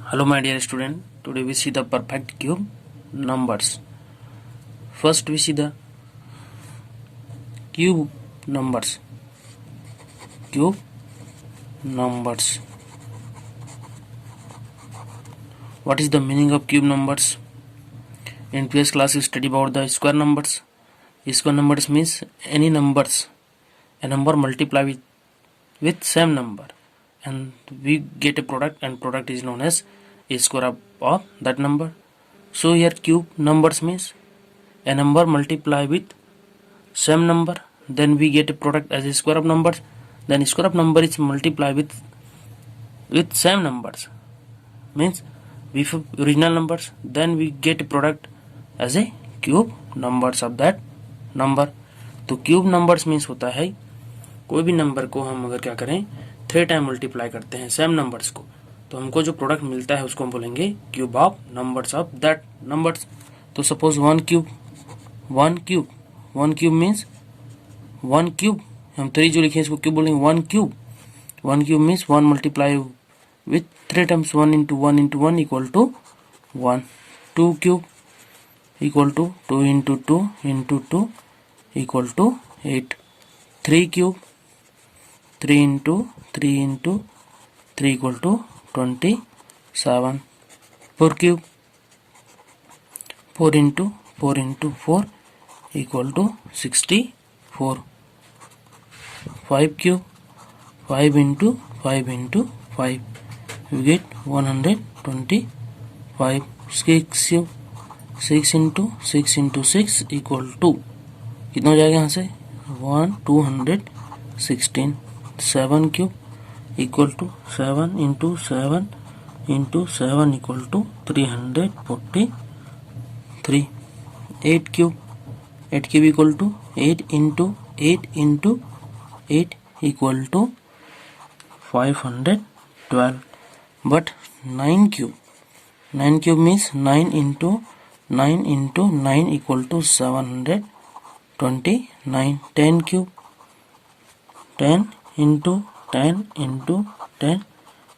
Hello my dear student, today we see the perfect cube numbers. First we see the cube numbers. Cube numbers. What is the meaning of cube numbers? In previous class we studied about the square numbers. Square numbers means any numbers, a number multiplied with same number and we get a product, and product is known as a square of that number. So here cube numbers means a number multiplied with same number, then we get a product as a square of numbers, then square of number is multiplied with same numbers, means with original numbers, then we get a product as a cube numbers of that number. तो cube numbers means होता है कोई भी number को हम अगर क्या करें 3 टाइम मल्टीप्लाई करते हैं सेम नंबर्स को, तो हमको जो प्रोडक्ट मिलता है उसको हम बोलेंगे cube of numbers of that numbers. तो suppose one cube means one cube, हम 3 जो लिखे इसको क्यूब बोलेंगे. One cube means 1 multiply with 3 times 1 into 1 equal to 1. 2 cube equal to 2 into 2 into 2 equal to 8. 3 cube 3 into 3 equal to 27. 4 cube 4 into 4 equal to 64. 5 cube 5 into 5 you get 125. 6 cube 6 into 6 equal to कितना हो जाएगा यहाँ से 216. 7 cube equal to 7 into 7 equal to 343. 8 cube equal to 8 into 8 equal to 512. But 9 cube means 9 into 9 equal to 729. 10 cube 10 into 10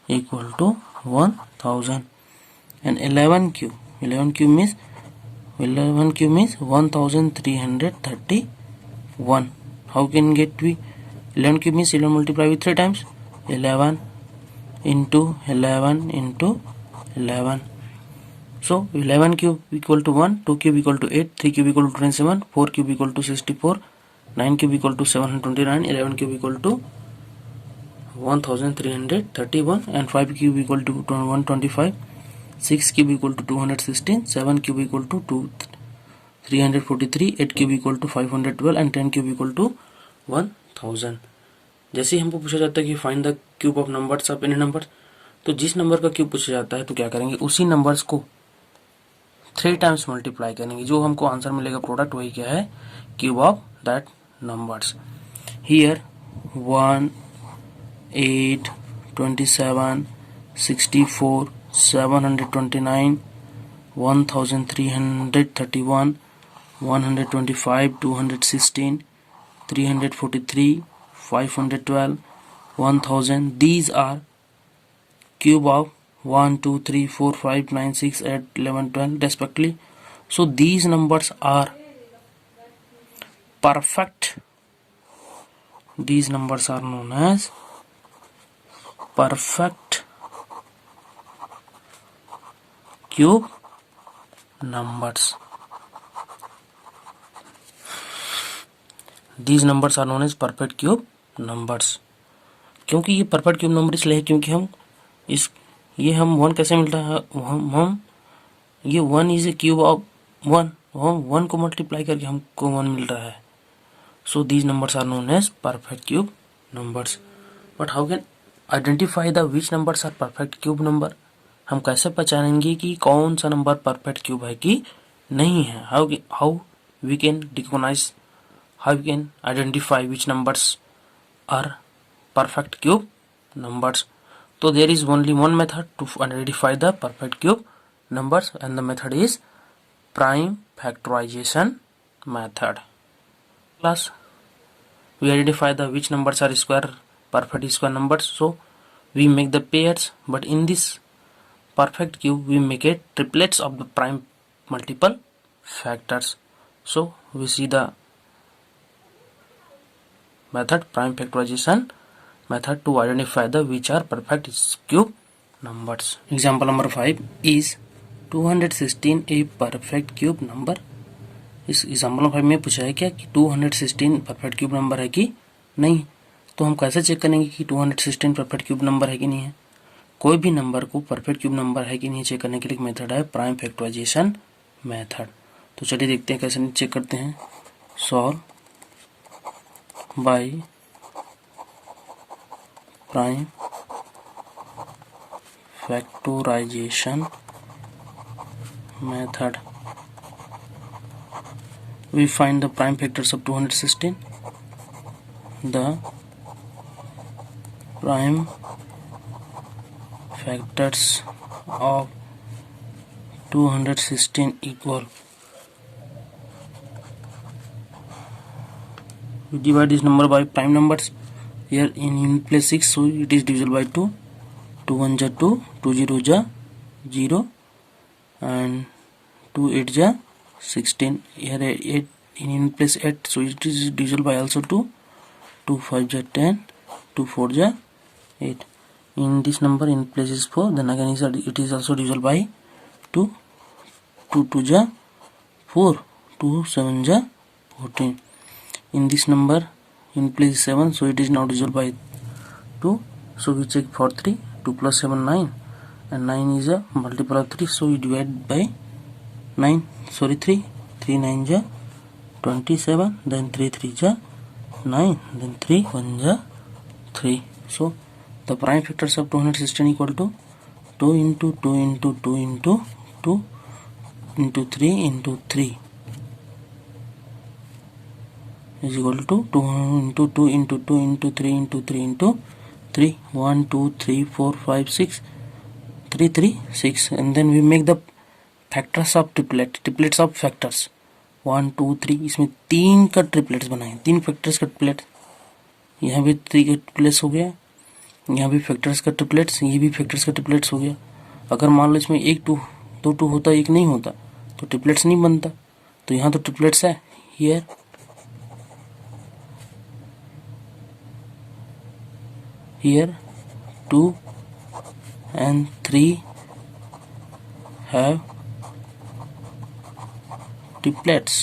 equal to 1000. and 11 cube means 1331. how can get we 11 cube means 11 multiply with 3 times 11 into 11. So 11 cube equal to 1, 2 cube equal to 8, 3 cube equal to 27, 4 cube equal to 64, 9 cube equal to 729, 11 cube equal to 1331, and 5 cube equal to 125, 6 cube equal to 216, 7 cube equal to 343, 8 cube equal to 512, and 10 cube equal to 1000. जैसे ही हमको पूछा जाता है कि find the cube of numbers of any number, तो जिस number का cube पूछा जाता है तो क्या करेंगे, उसी नंबर्स को 3 टाइम्स मल्टीप्लाई करेंगे. जो हमको आंसर मिलेगा प्रोडक्ट वही क्या है, cube of that numbers. Here 1 8 27 64 729 1331 125 216 343 512 1000. These are cube of 1 2 3 4 5 9 6 8 11 12 respectively. So these numbers are perfect. These numbers are known as perfect cube numbers. These numbers are known as perfect cube numbers. क्योंकि ये perfect cube number इसलिए है क्योंकि हम 1 कैसे मिलता है, हम ये 1 इज ए क्यूब ऑफ 1, हम 1 को मल्टीप्लाई करके हमको 1 मिल रहा है. So these numbers are known as perfect cube numbers. But how can identify the which numbers are perfect cube number. हम कैसे पहचानेंगे कि कौन सा नंबर परफेक्ट क्यूब है कि नहीं है. How we can recognise, how you can identify which numbers are perfect cube numbers. So there is only one method to identify the perfect cube numbers, and the method is prime factorization method. Plus we identify the which numbers are perfect square numbers, so we make the pairs. But in this perfect cube, we make it triplets of the prime multiple factors. So we see the method, prime factorization method, to identify the which are perfect cube numbers. Example number 5 is 216 a perfect cube number. इस example number 5 में पूछा है क्या कि 216 perfect cube number है कि नहीं। तो हम कैसे चेक करेंगे कि 216 परफेक्ट क्यूब नंबर है कि नहीं है। कोई भी नंबर को परफेक्ट क्यूब नंबर है कि नहीं चेक करने के लिए मेथड है प्राइम फैक्टराइजेशन मेथड। तो चलिए देखते हैं कैसे चेक करते हैं। Solve by prime factorisation method, we find the prime factors of 216. The prime factors of 216 equal, we divide this number by prime numbers. Here in unit place 6, so it is divisible by 2. 2 1 ja 2, 2 0 ja 0, and 2 8 ja 16. Here 8 in unit place 8, so it is divisible by also 2. 2 5 ja 10, 2 4 ja 8. In this number in place is 4, then again it is also divisible by 2. 2 2 ja 4, 2 7 ja 14. In this number in place is 7, so it is now divisible by 2. So we check for 3. 2 plus 7 9, and 9 is a multiple of 3, so we divide by 9, sorry 3. 3 9 ja 27, then 3 3 ja 9, then 3 1 ja 3. So the prime factors of 216 equal to 2 into 2 into 2 into 2 into 3 into 3 is equal to 2 into 2 into 2 into 3 into 3 into 3. 1 2 3 4 5 6, 3 3 6, and then we make the factors of triplets of factors 1 2 3. इसमें 3 का triplets बनाए, 3 factors का triplet. यहाँ भी 3 का triplets हो गया, यहाँ भी फैक्टर्स का ट्रिपलेट्स, ये भी फैक्टर्स का ट्रिपलेट्स हो गया। अगर मान लो इसमें 1 2 2 2 होता, 1 नहीं होता, तो ट्रिपलेट्स नहीं बनता। तो यहाँ तो ट्रिपलेट्स है। Here 2 and 3 have triplets,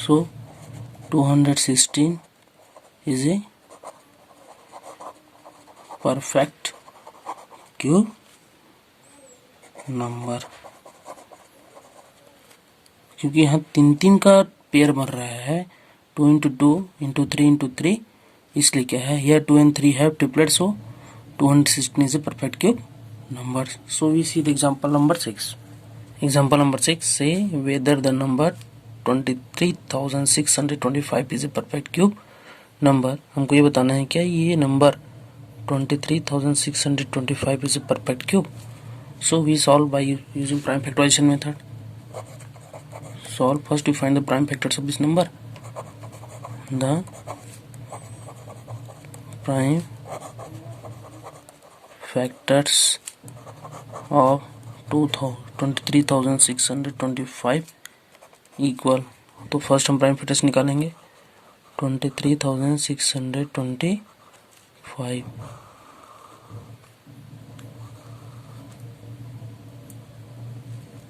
so 216 is a perfect cube number। क्योंकि यहाँ 3 3 का पेयर बन रहा है, 2 into 2 into 3 into 3, इसलिए क्या है, here 2 and 3 have triplets, so 216 is a perfect cube number. So we see the example number 6. Example number 6, say whether the number 23,625 is a perfect cube number। हमको ये बताना है क्या ये number 23,625 is a perfect cube. So we solve by using prime factorization method. Solve first, we find the prime factors of this number. The prime factors of 23,625 equal, तो first हम prime factors निकालेंगे। 23,625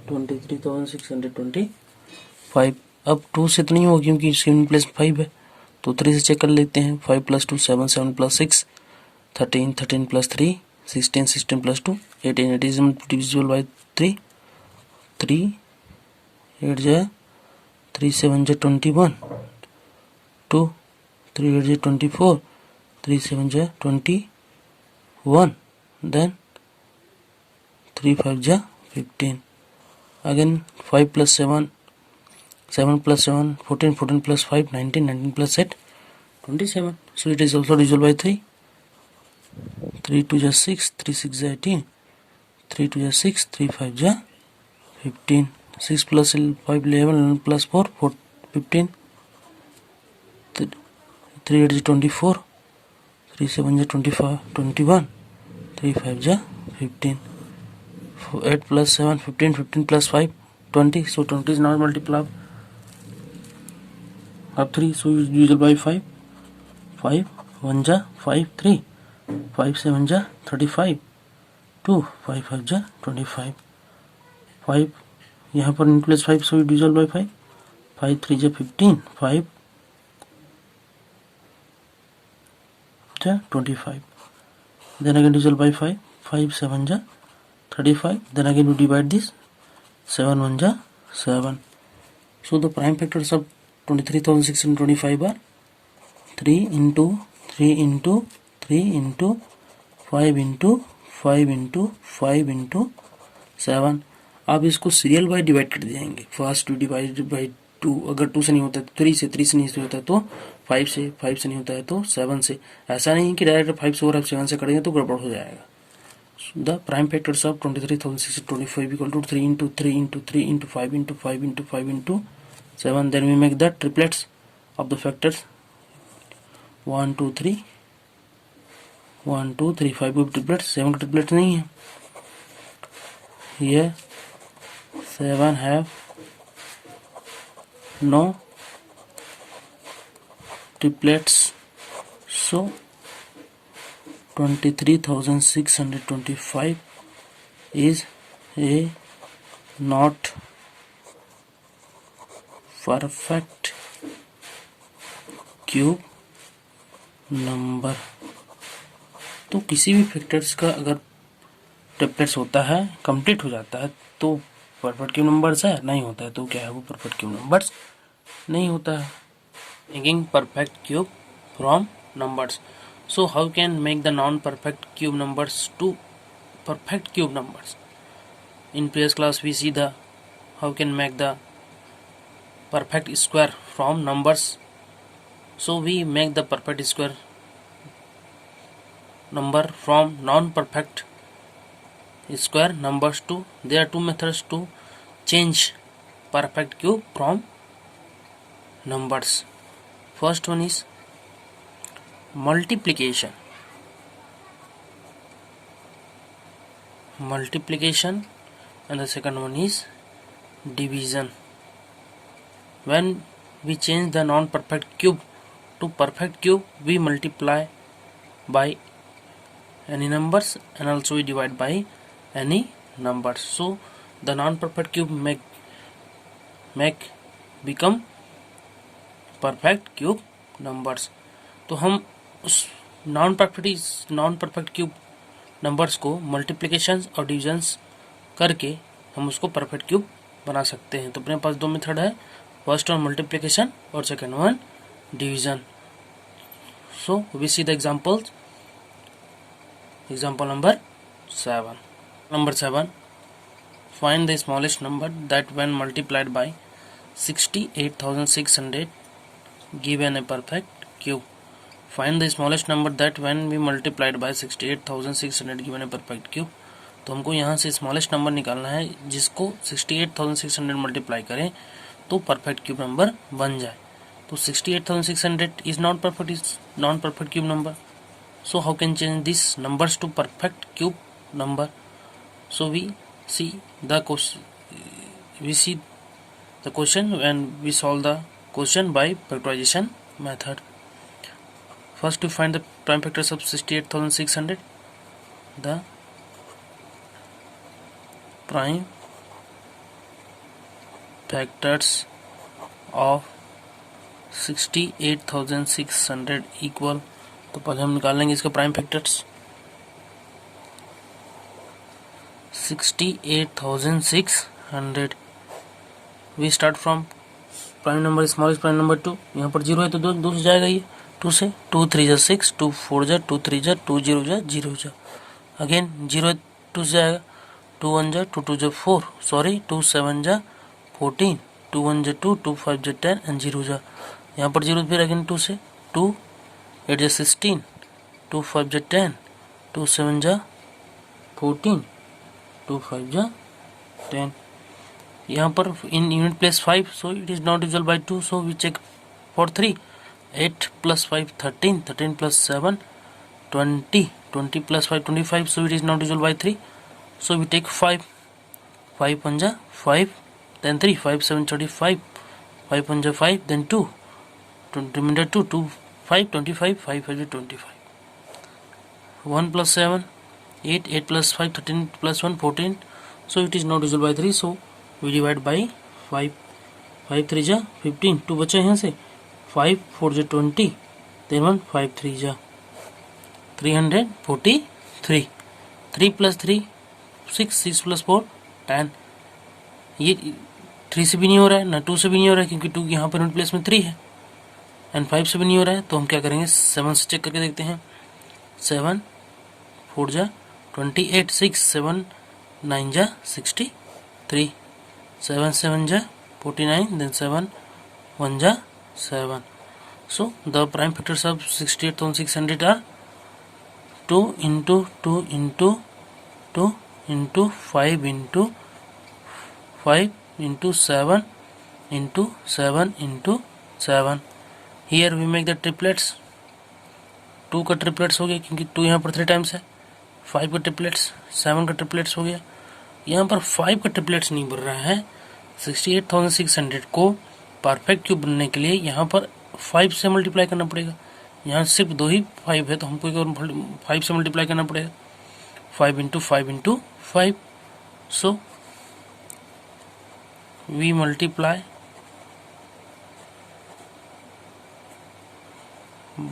23,625। अब 2 से तो नहीं होगा क्योंकि 7 plus 5 है, तो 3 से चेक कर लेते हैं। 5 plus 2 7, 7 plus 6 13, 13 plus 3 16, 16 plus 2 18, 8 is divisible by 3, 3 8 ja 3 7 ja 21, 2 3 8 ja 24, 3 7 ja 21, then 3 5 ja 15. Again 5 plus 7, 7 plus 7 14, 14 plus 5 19, 19 plus 8 27. So it is also divisible by 3. 3 2 ja 6, 3 6 ja 18, 3 2 ja 6, 3 5 ja 15, 6 plus 5 11, 11 plus 4 15, 3 8 ja 24, 3 7 ja 25 21, 3 5 जा 15, 8 plus 7 15, 15 plus 5 20, so 20 is not multiple of 3, so is divisible by 5. 5 1 जा 5 3, 5 7 जा 35 2, 5 5 जा 25, 5 यहाँ पर plus 5, so divisible by 5. 5 3 जा 15, 5 जा 25, then again divisible by 5. 5 7 जा 35, then again we divide this. 7 1 जा 7. So the prime factors of 23,625 are 3 into 3 into 3 into 5 into 5 into 5 into 7. आप इसको सीरियल बाय डिवाइड कर देंगे. फर्स्ट 2 डिवाइडेड बाई 2, अगर 2 से नहीं होता है तो 3 से, 3 से नहीं होता है तो 5 से, 5 से नहीं होता है तो 7 से. ऐसा नहीं कि डायरेक्ट 5 से और आप 7 से करेंगे तो गड़बड़ हो जाएगा. The prime factors of 23,625 equal to 3 into 3 into 3 into 5 into 5 into 5 into 7. Then we make the triplets of the factors 1 2 3 1 2 3 5 को triplets. 7 का triplets नहीं है. Here 7 have no triplets, so 23,625 is a not perfect cube number. तो किसी भी factors का अगर triplets होता है, कंप्लीट हो जाता है, तो परफेक्ट क्यूब नंबर्स है. नहीं होता है तो क्या है, वो परफेक्ट क्यूब नंबर्स नहीं होता है. Making perfect cube from numbers. So how can make the non-perfect cube numbers to perfect cube numbers? In previous class we see the how can make the perfect square from numbers. So we make the perfect square number from non-perfect square numbers to. There are two methods to change perfect cube from numbers. First one is multiplication and the second one is division. When we change the non-perfect cube to perfect cube, we multiply by any numbers and also we divide by any numbers. So the non-perfect cube make become perfect cube numbers. तो हम उस non perfect cube numbers को multiplication और divisions करके हम उसको perfect cube बना सकते हैं. तो अपने पास दो मेथड है, फर्स्ट वन मल्टीप्लिकेशन और second one division. So we see the examples. Example number 7. Find the smallest number that when multiplied by 68,600 given a perfect cube. Find the smallest number that when we multiplied by 68,600 given a perfect cube. तो हमको यहाँ से smallest number निकालना है जिसको 68,600 multiply करें तो perfect cube number बन जाए. तो 68,600 is not perfect cube number. So how can change this numbers to perfect cube number. So we see the question and we solve the question by factorisation method. First to find the prime factors of 68,600. The prime factors of 68,600 equal. तो पहले हम निकाल लेंगे इसका prime factors. 68,600. We start from prime number smallest prime number 2. यहाँ पर 0 है तो 2 से जाएगा ये. 2 से 2 3 जा 6, 2 4 जा 2 3 जा 2 0 जा 0 जा. अगेन 0 2 से जाएगा. 2 1 जा 2 2 जा 4, सॉरी 2 7 जा 14, 2 1 जा 2, 2 5 जा 10 एंड 0 जा. यहाँ पर 0 फिर अगेन 2 से 2 8 जा 16, 2 5 जा 10, 2 7 जा 14, 2 5 जा 10. यहाँ पर in unit place 5, so it is not divisible by 2, so we check for 3. 8 plus 5 13, 13 plus 7 20, 20 plus 5 25, so it is now divisible by 3. So we take 5 1 ja 5, then 3 5 7 35, 5 1 ja 5, then 2 remainder 2 2 5 25, 5 5 25, 1 plus 7 8, 8 plus 5 13 plus 1 14. So it is now divisible by 3. So we divide by 5, 5 3 ja 15, 2 बचे यहाँ से, 5 4 ja 20, then 1 5 3 ja 343, 3 plus 3 6, 6 plus 4 10. ये 3 से भी नहीं हो रहा है, ना 2 से भी नहीं हो रहा है, क्योंकि 2 यहाँ पर यूनिट प्लेस में 3 है, एंड 5 से भी नहीं हो रहा है. तो हम क्या करेंगे, 7 से चेक करके देखते हैं. 7 4 जा 28, 6 7 9 जा 63, 7 7 जा 49, then 7 1 जा 7. So the prime factors of 68,600 are 2 into 2 into 2 into 5 into 5 into 7 into 7 into 7. Here we make the triplets. 2 का ट्रिपलेट्स हो गया, क्योंकि 2 यहाँ पर 3 टाइम्स है. 5 का ट्रिपलेट्स, 7 का ट्रिपलेट्स हो गया. यहाँ पर 5 का ट्रिपलेट्स नहीं बन रहा है. 68,600 को परफेक्ट क्यूब बनने के लिए यहाँ पर 5 से मल्टीप्लाई करना पड़ेगा. यहाँ सिर्फ 2 ही 5 है, तो हमको एक और 5 से मल्टीप्लाई करना पड़ेगा. 5 into 5 into 5. So we multiply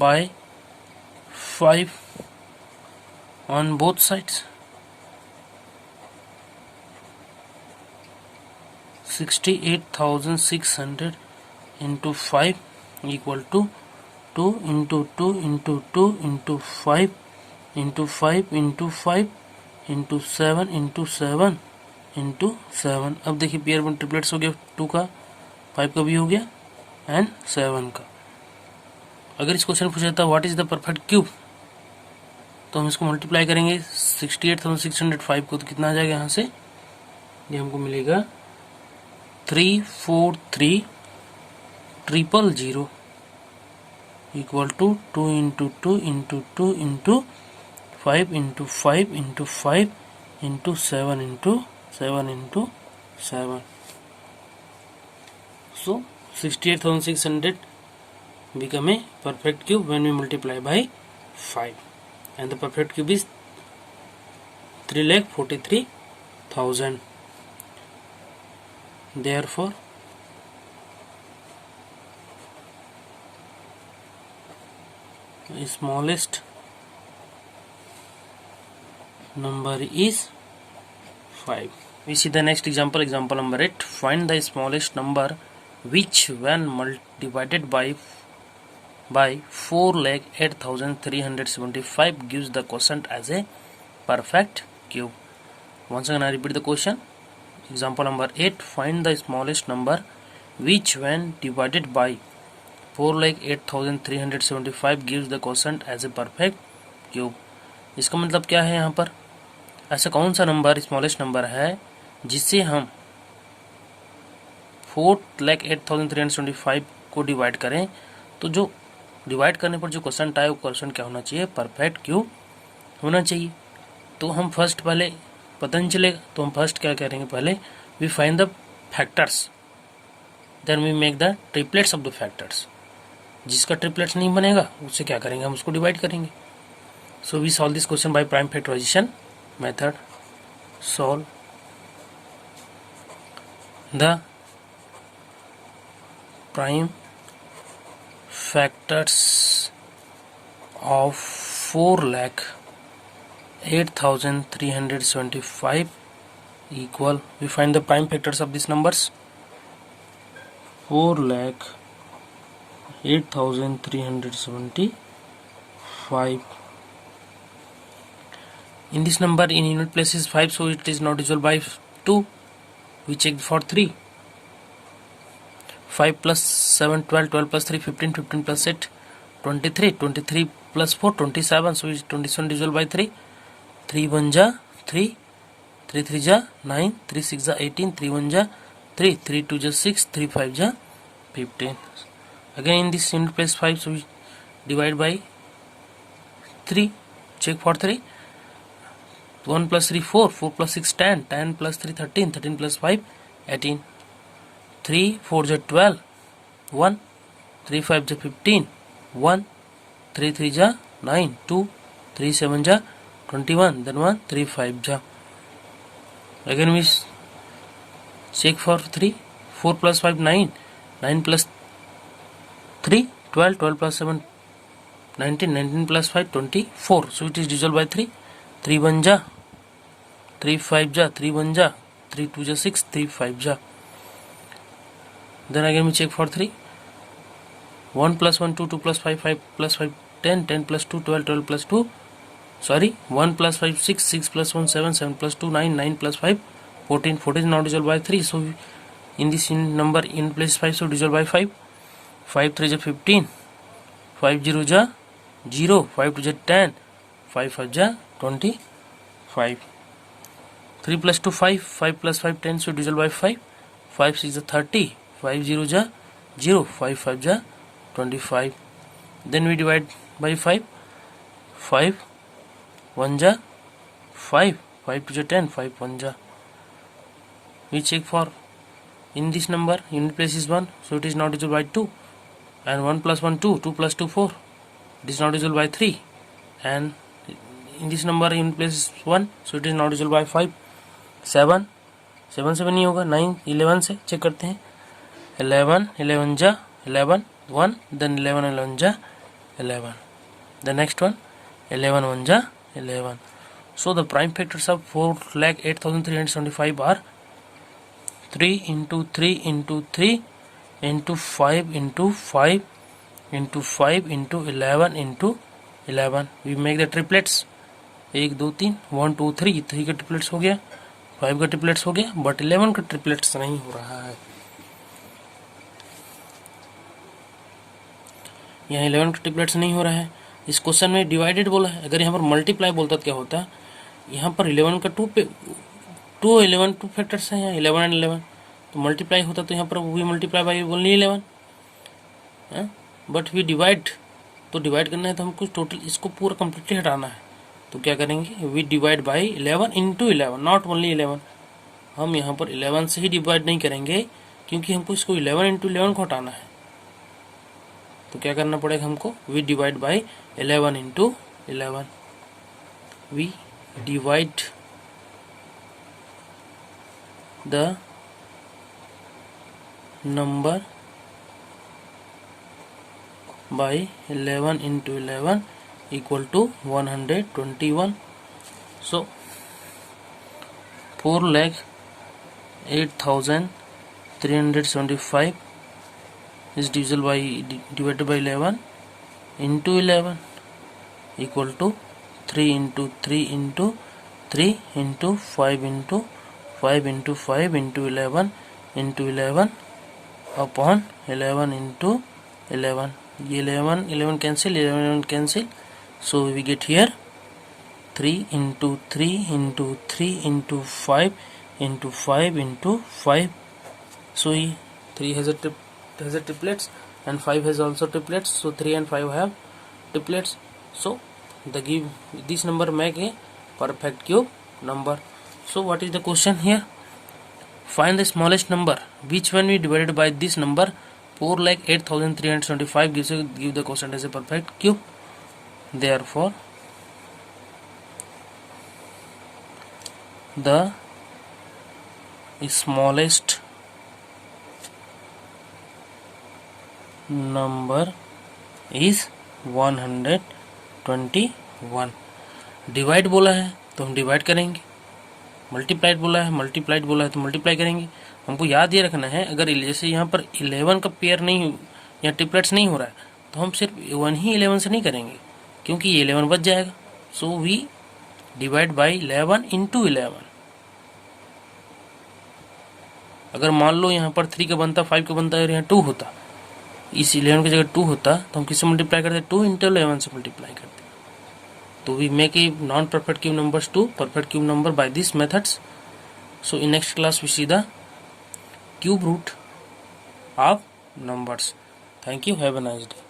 by 5 on both sides. 68,600 into 5 equal to 2 into 2 into 2 into 5 into 5 into 5 into 7 into 7 into 7. अब देखिए पेयर में ट्रिपलेट्स हो गया, 2 का 5 का भी हो गया एंड 7 का. अगर इस क्वेश्चन पूछा जाता what is the perfect cube, तो हम इसको मल्टीप्लाई करेंगे 68,605 को, तो कितना आ जाएगा यहाँ से, ये हमको मिलेगा 343,000 equal to 2 into 2 into 2 into 5 into 5 into 5 into 7 into 7 into 7. So 68,600 become a perfect cube when we multiply by 5, and the perfect cube is 3,43,000. Therefore the smallest number is 5. We see the next example, example number 8. Find the smallest number which when divided by 4,08,375 gives the quotient as a perfect cube. Once again I repeat the question. Example number 8. Find the smallest number which when divided by 4,08,375 gives the quotient as a perfect cube. इसका मतलब क्या है, यहाँ पर ऐसा कौन सा number smallest number है जिससे हम 4,08,375 को डिवाइड करें, तो जो डिवाइड करने पर जो क्वेश्चन आए वो क्वेश्चन क्या होना चाहिए, परफेक्ट क्यूब होना चाहिए. तो हम फर्स्ट पहले पता नहीं चलेगा, तो हम फर्स्ट क्या करेंगे, पहले we find the factors, then we make the triplets of the factors. जिसका ट्रिपलेट्स नहीं बनेगा उससे क्या करेंगे, हम उसको डिवाइड करेंगे. So we solve this question by prime factorisation method. Solve the prime factors of 4,08,375 equal, we find the prime factors of these numbers. 4,08,375. In this number in unit place is 5, so it is not divisible by 2. We check for 3. 5 plus 7 12, 12 plus 3 15, 15 plus 8 23, 23 plus 4 27, so is 27 divisible by 3. 3 1 ja 3, 3 3 ja 9, 3 6 ja 18, 3 1 ja 3, 3 2 ja 6, 3 5 ja 15. Again in this unit place 5, so we divide by 3. check for 3. 1 plus 3 4, 4 plus 6 10, 10 plus 3 13, 13 plus 5 18, 3 4 ja 12, 1 3 5 ja 15, 1 3 3 ja 9, 2 3 7 ja 21, then 1 3 5 ja. Again we check for 3. 4 plus 5 9, 9 plus 3 12, 12 plus 7 19, 19 plus 5 24. So it is divisible by 3. 3 1 ja, 3 5 ja, 3 1 ja, 3 2 ja 6, 3 5 ja. Then again we check for 3. 1 plus 1 2, 2 plus 5 5 plus 5 10, 10 plus 2 12, 12 plus 2 1 plus 5 6, 6 plus 1 7, 7 plus 2 9, 9 plus 5 14, 14 is not divisible by 3. So in this number in place 5, so divisible by 5. 5 3 ja 15, 5 0 ja 0, 5 2 ja 10, 5 5 ja 25. 3 plus 2 5, 5 plus 5 10, so divisible by 5. 5 6 ja 30, 5 0 ja 0, 5 5 ja 25. Then we divide by 5. 5 1 ja 5, 5 2 ja 10, 5 1 ja. We check for in this number unit place is 1, so it is not divisible by 2. And 1 plus 1 2, 2 plus 2 4, it is not divisible by 3. And in this number unit place is 1, so it is not divisible by 5. 7 7 7 नहीं होगा. 9 11 से check करते हैं. 11 11 जा 11, 1, then 11 11 ja 11. The next one 11 1 ja 11. So the prime factors of 4,08,375 are 3 into 3 into 3 into 5 into 5 into 5 into 11 into 11. We make the triplets. 1 2 3 1 2 3 3 का triplets हो गया, 5 का ट्रिपलेट्स हो गया, बट 11 का ट्रिपलेट्स नहीं हो रहा है. यहाँ 11 का ट्रिपलेट्स नहीं हो रहा है. इस क्वेश्चन में डिवाइडेड बोला है. अगर यहाँ पर मल्टीप्लाई बोलता तो क्या होता. यहाँ पर 11 का 2 11 टू फैक्टर्स हैं, यहाँ 11 एंड 11, तो मल्टीप्लाई होता तो यहाँ पर we multiply by only 11. But we divide, तो डिवाइड करना है तो हमको टोटल इसको पूरा कम्प्लीटली हटाना है. तो क्या करेंगे, we divide by 11 into 11, not only 11. हम यहाँ पर 11 से ही डिवाइड नहीं करेंगे क्योंकि हमको इसको 11 इंटू 11 को हटाना है. तो क्या करना पड़ेगा हमको, we divide by 11 into 11. We divide the number by 11 into 11 equal to 121. So 4,08,375 is divided by 11 into 11 equal to 3 into 3 into 3 into 5 into 5 into 5 into 11 into 11 upon 11 into 11. 11 cancel, 11 cancel, so we get here 3 into 3 into 3 into 5 into 5 into 5. So 3 has a triplets and 5 has also triplets, so 3 and 5 have triplets. So this number make a perfect cube number. So what is the question here? Find the smallest number. Which one we divided by this number? 4,08,375 give the quotient as a perfect cube. Therefore, the smallest number is 121. Divide बोला है तो हम divide करेंगे, multiplied बोला है तो multiply करेंगे. हमको याद ये रखना है, अगर जैसे यहाँ पर 11 का पेयर नहीं या ट्रिपलेट्स नहीं हो रहा है तो हम सिर्फ 1 ही 11 से नहीं करेंगे क्योंकि ये 11 बच जाएगा. So we divide by 11 into 11. अगर मान लो यहाँ पर 3 का बनता, 5 का बनता और यहाँ 2 होता, इस 11 की जगह 2 होता तो हम किससे मल्टीप्लाई करते, 2 इंटू 11 से मल्टीप्लाई करते. तो we make a non-perfect cube numbers to perfect cube number by these methods. So in next class we see the cube root of numbers. Thank you. Have a nice day.